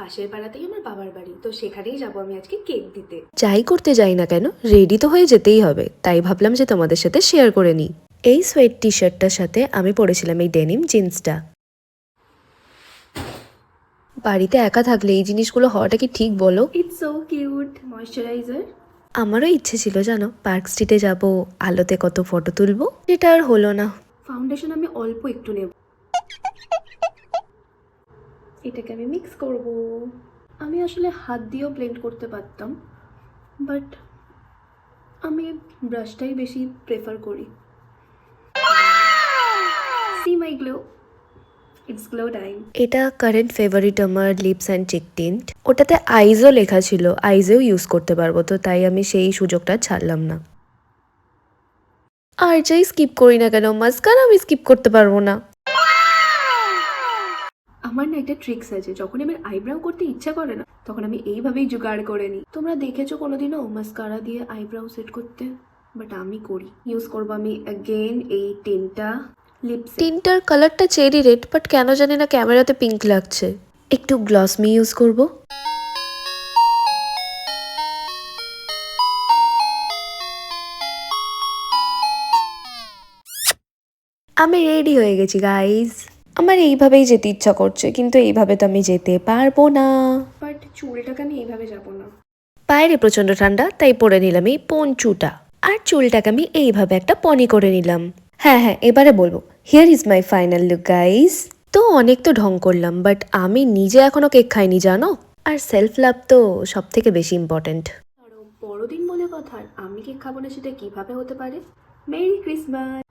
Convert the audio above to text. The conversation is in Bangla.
পাশের পাড়াতেই আমার বাবার বাড়ি, তো সেখানেই যাবো আমি আজকে কেক দিতে। যাই করতে যাই না কেন, রেডি তো হয়ে যেতেই হবে, তাই ভাবলাম যে তোমাদের সাথে শেয়ার করে নিই। এই সোয়েট টি শার্টটার সাথে আমি পরেছিলাম এই ডেনিম জিন্সটা। বাড়িতে একা থাকলে এই জিনিসগুলো হওয়াটা কি ঠিক বলো? It's so cute. ময়শ্চারাইজার। আমারও ইচ্ছে ছিল জানো, পার্ক স্ট্রিটে যাব, আলোতে কত ফটো তুলবো, সেটা আর হলো না। ফাউন্ডেশন আমি অল্প একটু নেব, এটাকে আমি মিক্স করব। আমি আসলে হাত দিয়েও ব্লেন্ড করতে পারতাম, বাট আমি ব্রাশটাই বেশি প্রেফার করি। See my glow, it's glow time. এটা কারেন্ট ফেভারিট আমার, লিপস অ্যান্ড চিক টিন্ট। ওটাতে আইজও লেখা ছিল, আইজেও ইউজ করতে পারবো, তো তাই আমি সেই সুযোগটা ছাড়লাম না। আর যাই স্কিপ করি না কেন, মাস্কারা আমি স্কিপ করতে পারবো না। আমার না একটা ট্রিক্স আছে, যখন আমার আইব্রাউ করতে ইচ্ছা করে না, তখন আমি এইভাবেই জোগাড় করে নিই। তোমরা দেখেছো কোনোদিনও মাস্কারা দিয়ে আইব্রাউ সেট করতে? বাট আমি করি। ইউজ করবো আমি অ্যাগেন এই টিনটা, লিপস। টিন্টার কালারটা চেরি রেড, বাট কেন জানি না ক্যামেরাতে পিঙ্ক লাগছে। একটু গ্লস মি ইউজ করব। আমি রেডি হয়ে গেছি গাইজ। আমার এইভাবেই যেতে ইচ্ছা করছে, কিন্তু এইভাবে তো আমি যেতে পারবো না। বাট চুলটাকে আমি এইভাবে যাবো না। বাইরে প্রচন্ড ঠান্ডা, তাই পরে নিলাম এই পঞ্চুটা। আর চুলটাকে আমি এইভাবে একটা পনি করে নিলাম। হ্যাঁ হ্যাঁ, এবারে বলবো, here is my final look guys. তো অনেক তো ঢং করলাম, বাট আমি নিজে এখনো কেক খাইনি জানো। আর সেলফ লাভ তো সব থেকে বেশি ইম্পর্টেন্ট। আরো বড়দিন বলে কথা, আর আমি কেক খাবো না সেটা কিভাবে হতে পারে? Merry Christmas.